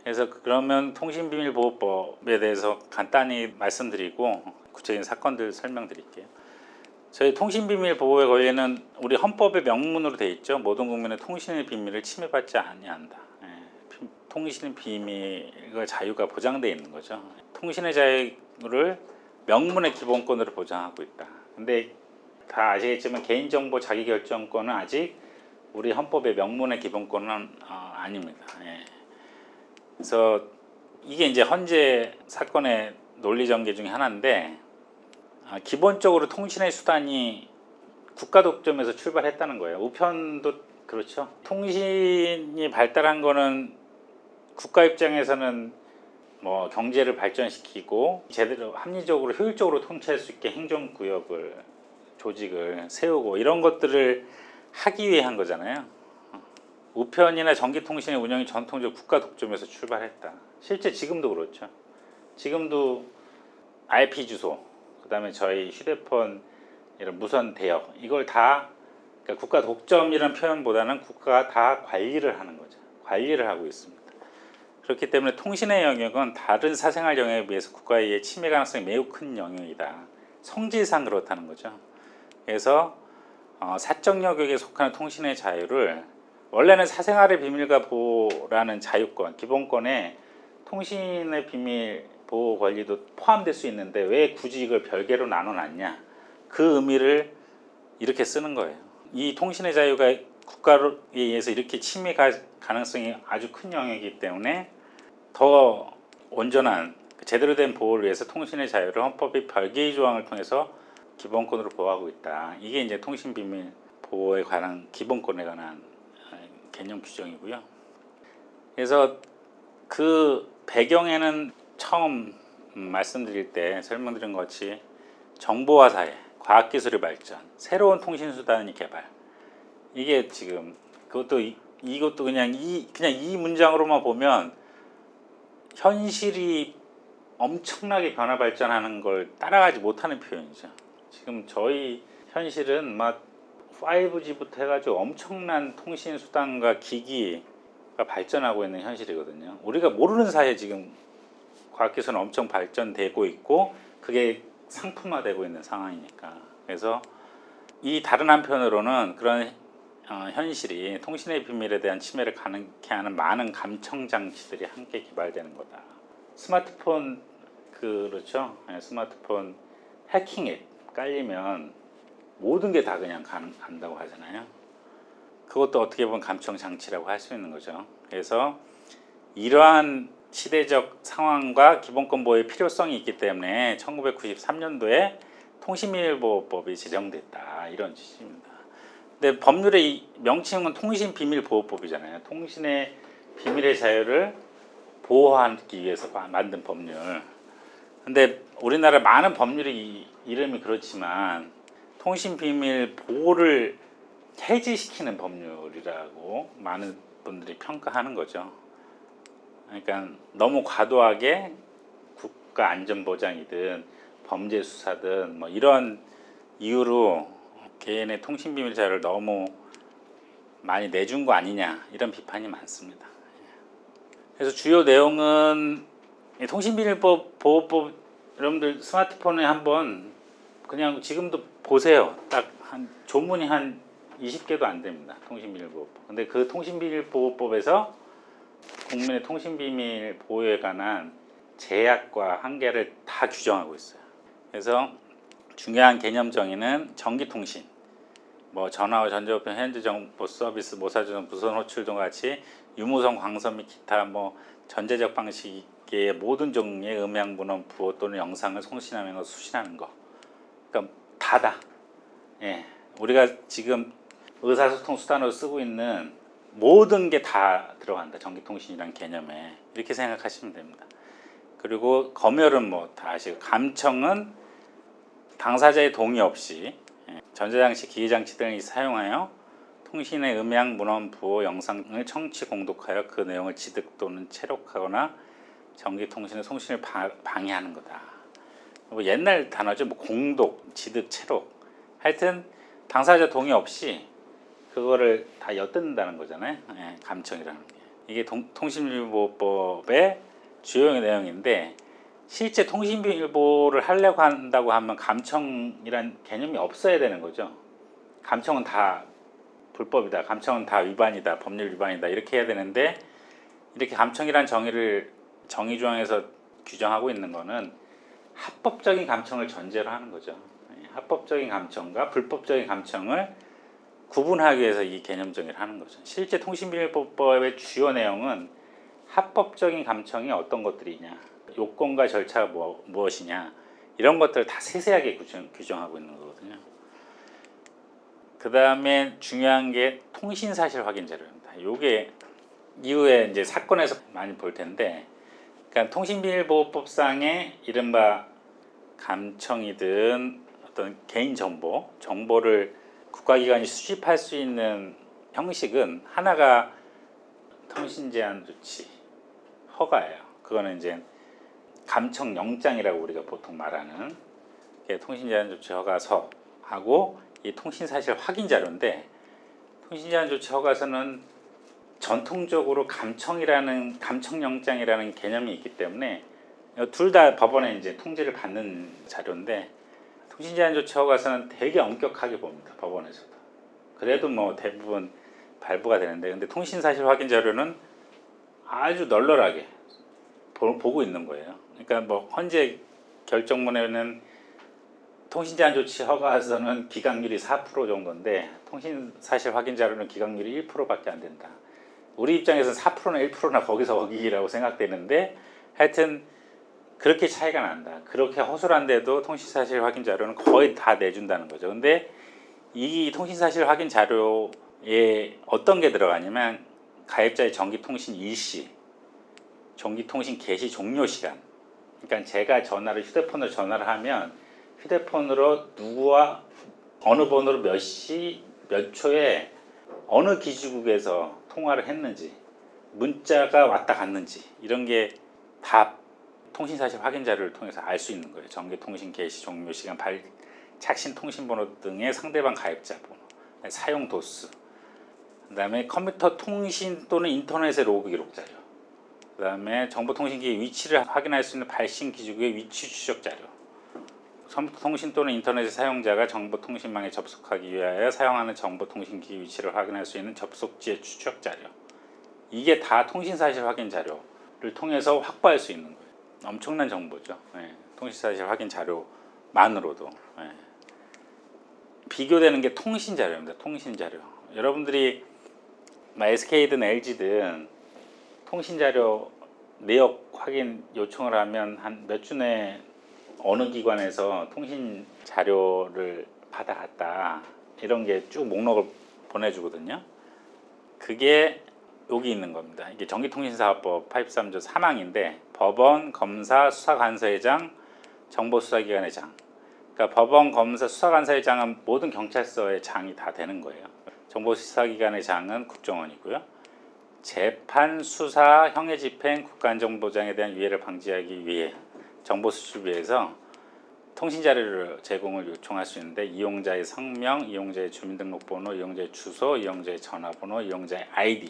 그래서 그러면 통신비밀보호법에 대해서 간단히 말씀드리고 구체적인 사건들 설명드릴게요. 저희 통신비밀보호에 권리는 우리 헌법의 명문으로 되어 있죠. 모든 국민의 통신의 비밀을 침해받지 아니한다. 통신의 비밀과 자유가 보장되어 있는 거죠. 통신의 자유를 명문의 기본권으로 보장하고 있다. 근데 다 아시겠지만 개인정보 자기결정권은 아직 우리 헌법의 명문의 기본권은 아닙니다. 그래서 이게 이제 헌재 사건의 논리 전개 중에 하나인데, 기본적으로 통신의 수단이 국가 독점에서 출발했다는 거예요. 우편도 그렇죠. 통신이 발달한 거는 국가 입장에서는 뭐 경제를 발전시키고 제대로 합리적으로 효율적으로 통치할 수 있게 행정구역을 조직을 세우고 이런 것들을 하기 위해 한 거잖아요. 우편이나 전기통신의 운영이 전통적으로 국가 독점에서 출발했다. 실제 지금도 그렇죠. 지금도 IP 주소, 그 다음에 저희 휴대폰 이런 무선 대역, 이걸 다 그러니까 국가 독점이라는 표현보다는 국가가 다 관리를 하는 거죠. 관리를 하고 있습니다. 그렇기 때문에 통신의 영역은 다른 사생활 영역에 비해서 국가의 침해 가능성이 매우 큰 영역이다. 성질상 그렇다는 거죠. 그래서 사적 영역에 속하는 통신의 자유를 원래는 사생활의 비밀과 보호라는 자유권, 기본권에 통신의 비밀 보호 권리도 포함될 수 있는데 왜 굳이 이걸 별개로 나눠놨냐, 그 의미를 이렇게 쓰는 거예요. 이 통신의 자유가 국가에 의해서 이렇게 침해 가능성이 아주 큰 영역이기 때문에 더 온전한 제대로 된 보호를 위해서 통신의 자유를 헌법의 별개의 조항을 통해서 기본권으로 보호하고 있다. 이게 이제 통신비밀 보호에 관한 기본권에 관한 개념 규정이고요. 그래서 그 배경에는 처음 말씀드릴 때 설명드린 것 같이 정보화 사회, 과학기술의 발전, 새로운 통신수단의 개발, 이게 지금 이것도 그냥 이 문장으로만 보면 현실이 엄청나게 변화 발전하는 걸 따라가지 못하는 표현이죠. 지금 저희 현실은 막 5G부터 해가지고 엄청난 통신수단과 기기가 발전하고 있는 현실이거든요. 우리가 모르는 사이에 지금 과학기술은 엄청 발전되고 있고 그게 상품화되고 있는 상황이니까. 그래서 이 다른 한편으로는 그런 현실이 통신의 비밀에 대한 침해를 가능케 하는 많은 감청 장치들이 함께 개발되는 거다. 스마트폰 그렇죠. 스마트폰 해킹 앱 깔리면 모든 게 다 그냥 간다고 하잖아요. 그것도 어떻게 보면 감청 장치라고 할 수 있는 거죠. 그래서 이러한 시대적 상황과 기본권 보호의 필요성이 있기 때문에 1993년도에 통신비밀보호법이 제정됐다, 이런 취지입니다. 근데 법률의 명칭은 통신비밀보호법이잖아요. 통신의 비밀의 자유를 보호하기 위해서 만든 법률. 근데 우리나라 많은 법률이 이름이 그렇지만 통신비밀 보호를 해지시키는 법률이라고 많은 분들이 평가하는 거죠. 그러니까 너무 과도하게 국가 안전보장이든 범죄 수사든 뭐 이런 이유로 개인의 통신비밀 자료를 너무 많이 내준 거 아니냐, 이런 비판이 많습니다. 그래서 주요 내용은 통신비밀보호법, 여러분들 스마트폰에 한번 그냥 지금도 보세요. 딱 한 조문이 한 20개도 안 됩니다. 통신비밀보호법. 근데 그 통신비밀보호법에서 국민의 통신비밀 보호에 관한 제약과 한계를 다 규정하고 있어요. 그래서 중요한 개념 정의는 전기통신, 뭐 전화와 전자우편, 현지정보 서비스, 모사주전, 무선 호출 등 같이 유무선 광선 및 기타 뭐 전자적 방식의 모든 종류의 음향, 문헌, 부호 또는 영상을 송신하는 것, 수신하는 것. 그러니까 다다. 우리가 지금 의사소통 수단으로 쓰고 있는 모든 게 다 들어간다, 전기통신이라는 개념에. 이렇게 생각하시면 됩니다. 그리고 검열은 뭐 다 아시고, 감청은 당사자의 동의 없이 전자장치, 기계장치 등을 사용하여 통신의 음향, 문헌, 부호, 영상을 청취, 공독하여 그 내용을 지득 또는 체록하거나 전기통신의 송신을 방해하는 거다. 뭐 옛날 단어죠. 뭐 공독, 지득, 체록. 하여튼 당사자 동의 없이 그거를 다 엿듣는다는 거잖아요. 감청이라는 게. 이게 통신비밀보호법의 주요 내용인데 실제 통신비밀보호를 하려고 한다고 하면 감청이란 개념이 없어야 되는 거죠. 감청은 다 불법이다, 감청은 다 위반이다, 법률 위반이다 이렇게 해야 되는데 이렇게 감청이란 정의 조항에서 규정하고 있는 거는 합법적인 감청을 전제로 하는 거죠. 합법적인 감청과 불법적인 감청을 구분하기 위해서 이 개념 정의를 하는 거죠. 실제 통신비밀보호법의 주요 내용은 합법적인 감청이 어떤 것들이냐, 요건과 절차가 무엇이냐 이런 것들을 다 세세하게 규정하고 있는 거거든요. 그 다음에 중요한 게 통신사실 확인 자료입니다. 요게 이후에 이제 사건에서 많이 볼 텐데, 그러니까 통신비밀보호법상의 이른바 감청이든 어떤 개인 정보를 국가기관이 수집할 수 있는 형식은 하나가 통신제한 조치 허가예요. 그거는 이제 감청영장이라고 우리가 보통 말하는 통신제한 조치 허가서하고 이 통신사실 확인 자료인데, 통신제한 조치 허가서는 전통적으로 감청영장이라는 개념이 있기 때문에 둘 다 법원에 이제 통지를 받는 자료인데, 통신제한 조치 허가서는 되게 엄격하게 봅니다. 법원에서도. 그래도 뭐 대부분 발부가 되는데, 근데 통신사실 확인 자료는 아주 널널하게 보고 있는 거예요. 그러니까 뭐 헌재 결정문에는 통신제한 조치 허가서는 기각률이 4% 정도인데 통신사실 확인 자료는 기각률이 1%밖에 안 된다. 우리 입장에서는 4%나 1%나 거기라고 생각되는데, 하여튼 그렇게 차이가 난다. 그렇게 허술한데도 통신사실 확인 자료는 거의 다 내준다는 거죠. 근데 이 통신사실 확인 자료에 어떤 게 들어가냐면 가입자의 전기통신 일시, 전기통신 개시 종료 시간. 그러니까 제가 휴대폰으로 전화를 하면 휴대폰으로 누구와 어느 번호로 몇 시, 몇 초에 어느 기지국에서 통화를 했는지, 문자가 왔다 갔는지 이런 게 다 통신사실 확인 자료를 통해서 알 수 있는 거예요. 전기통신 개시 종료 시간, 착신 통신번호 등의 상대방 가입자 번호, 사용 도수, 그 다음에 컴퓨터 통신 또는 인터넷의 로그 기록 자료, 그 다음에 정보통신기의 위치를 확인할 수 있는 발신 기지국의 위치 추적 자료, 통신 또는 인터넷 사용자가 정보통신망에 접속하기 위하여 사용하는 정보통신기기 위치를 확인할 수 있는 접속지의 추적 자료. 이게 다 통신사실 확인 자료를 통해서 확보할 수 있는 거예요. 엄청난 정보죠. 통신사실 확인 자료만으로도. 비교되는 게 통신 자료입니다. 통신 자료. 여러분들이 SK든 LG든 통신 자료 내역 확인 요청을 하면 한 몇 주 내에 어느 기관에서 통신 자료를 받아갔다 이런 게 쭉 목록을 보내주거든요. 그게 여기 있는 겁니다. 이게 전기통신사업법 83조 3항인데 법원, 검사, 수사관서회장, 정보수사기관의 장. 그러니까 법원, 검사, 수사관서회장은 모든 경찰서의 장이 다 되는 거예요. 정보수사기관의 장은 국정원이고요. 재판, 수사, 형해집행, 국가안전보장에 대한 위해를 방지하기 위해 정보 수집을 위해서 통신자료를 제공을 요청할 수 있는데, 이용자의 성명, 이용자의 주민등록번호, 이용자의 주소, 이용자의 전화번호, 이용자의 아이디,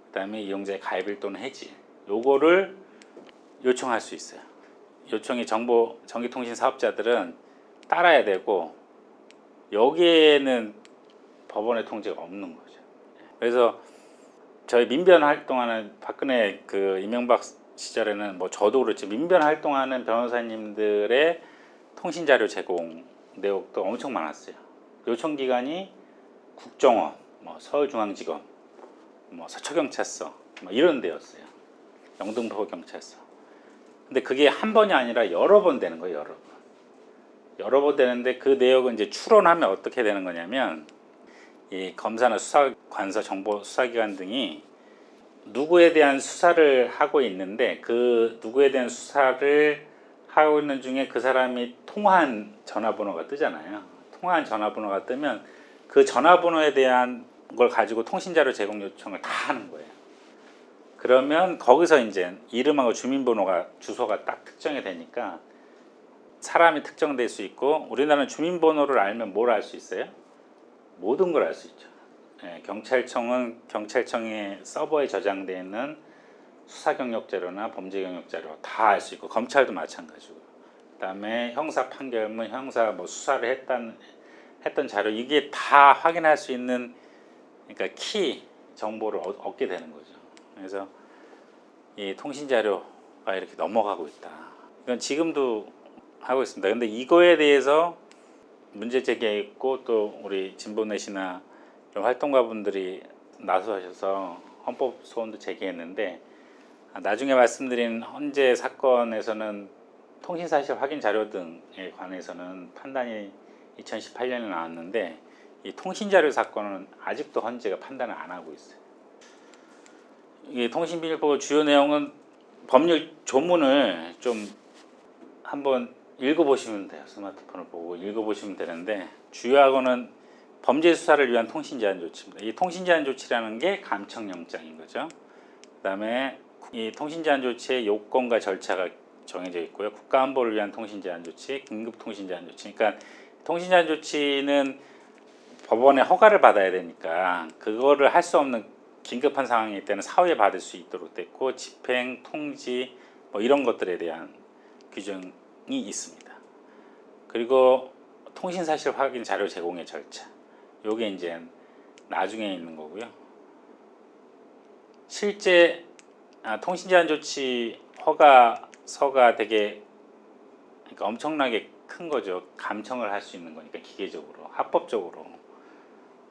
그 다음에 이용자의 가입일 또는 해지, 요거를 요청할 수 있어요. 요청이 전기통신 사업자들은 따라야 되고, 여기에는 법원의 통제가 없는 거죠. 그래서 저희 민변 활동하는 박근혜 이명박 시절에는 뭐 저도 그렇지 민변 활동하는 변호사님들의 통신자료 제공 내역도 엄청 많았어요. 요청기관이 국정원, 서울중앙지검, 서초경찰서 이런 데였어요. 영등포경찰서. 근데 그게 한 번이 아니라 여러 번 되는 거예요. 여러 번 되는데 그 내역은 이제 추론하면 어떻게 되는 거냐면, 이 검사나 수사관서, 정보수사기관 등이 누구에 대한 수사를 하고 있는데, 그 누구에 대한 수사를 하고 있는 중에 그 사람이 통화한 전화번호가 뜨잖아요. 통화한 전화번호가 뜨면 그 전화번호에 대한 걸 가지고 통신자료 제공 요청을 다 하는 거예요. 그러면 거기서 이제 이름하고 주민번호가, 주소가 딱 특정이 되니까 사람이 특정될 수 있고, 우리나라는 주민번호를 알면 뭘 알 수 있어요? 모든 걸 알 수 있죠. 경찰청은 경찰청의 서버에 저장되어 있는 수사 경력 자료나 범죄 경력 자료 다 알 수 있고, 검찰도 마찬가지고, 그다음에 형사 판결문, 형사 뭐 수사를 했던 자료, 이게 다 확인할 수 있는, 그러니까 키 정보를 얻게 되는 거죠. 그래서 이 통신 자료가 이렇게 넘어가고 있다. 이건 지금도 하고 있습니다. 근데 이거에 대해서 문제 제기했고, 또 우리 진보넷이나 이런 활동가분들이 나서셔서 헌법 소원도 제기했는데, 나중에 말씀드린 헌재 사건에서는 통신사실 확인 자료 등에 관해서는 판단이 2018년에 나왔는데, 이 통신자료 사건은 아직도 헌재가 판단을 안 하고 있어요. 이 통신비밀법 주요 내용은 법률 조문을 좀 한번 읽어보시면 돼요. 스마트폰을 보고 읽어보시면 되는데, 주요하고는 범죄 수사를 위한 통신 제한 조치입니다. 이 통신 제한 조치라는 게 감청영장인 거죠. 그다음에 이 통신 제한 조치의 요건과 절차가 정해져 있고요. 국가안보를 위한 통신 제한 조치, 긴급 통신 제한 조치. 그러니까 통신 제한 조치는 법원의 허가를 받아야 되니까, 그거를 할 수 없는 긴급한 상황일 때는 사후에 받을 수 있도록 됐고, 집행, 통지 뭐 이런 것들에 대한 규정이 있습니다. 그리고 통신사실 확인 자료 제공의 절차, 요게 이제 나중에 있는 거고요. 실제 통신 제한 조치 허가서가 되게, 그러니까 엄청나게 큰 거죠. 감청을 할 수 있는 거니까, 기계적으로, 합법적으로.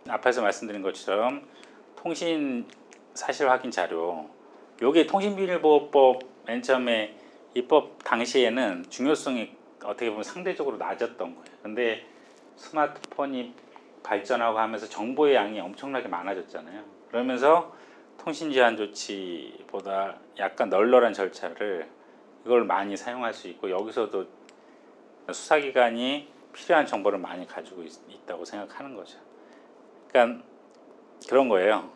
앞에서 말씀드린 것처럼 통신 사실 확인 자료, 요게 통신비밀보호법 맨 처음에 입법 당시에는 중요성이 어떻게 보면 상대적으로 낮았던 거예요. 근데 스마트폰이 발전하고 하면서 정보의 양이 엄청나게 많아졌잖아요. 그러면서 통신 제한 조치보다 약간 널널한 절차를, 이걸 많이 사용할 수 있고, 여기서도 수사기관이 필요한 정보를 많이 가지고 있다고 생각하는 거죠. 그러니까 그런 거예요.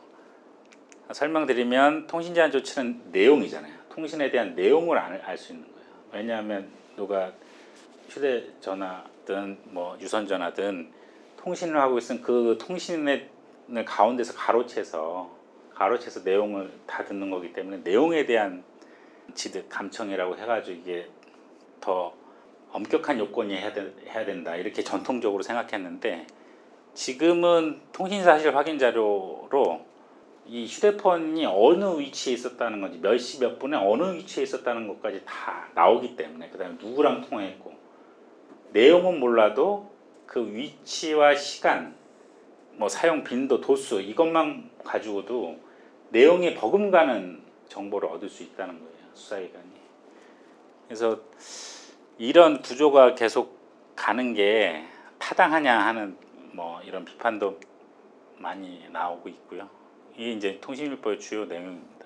설명드리면, 통신 제한 조치는 내용이잖아요. 통신에 대한 내용을 알 수 있는 거예요. 왜냐하면 누가 휴대전화든 뭐 유선전화든 통신을 하고 있으면 그 통신을 가운데서 가로채서 내용을 다 듣는 거기 때문에, 내용에 대한 지득 감청이라고 해가지고 이게 더 엄격한 요건이 해야 된다, 이렇게 전통적으로 생각했는데, 지금은 통신사실 확인 자료로 이 휴대폰이 어느 위치에 있었다는 건지, 몇 시 몇 분에 어느 위치에 있었다는 것까지 다 나오기 때문에, 그 다음에 누구랑 통화했고, 내용은 몰라도 그 위치와 시간, 뭐 사용 빈도, 도수, 이것만 가지고도 내용에 버금가는 정보를 얻을 수 있다는 거예요, 수사기관이. 그래서 이런 구조가 계속 가는 게 타당하냐 하는 뭐 이런 비판도 많이 나오고 있고요. 이게 이제 통신비밀법의 주요 내용입니다.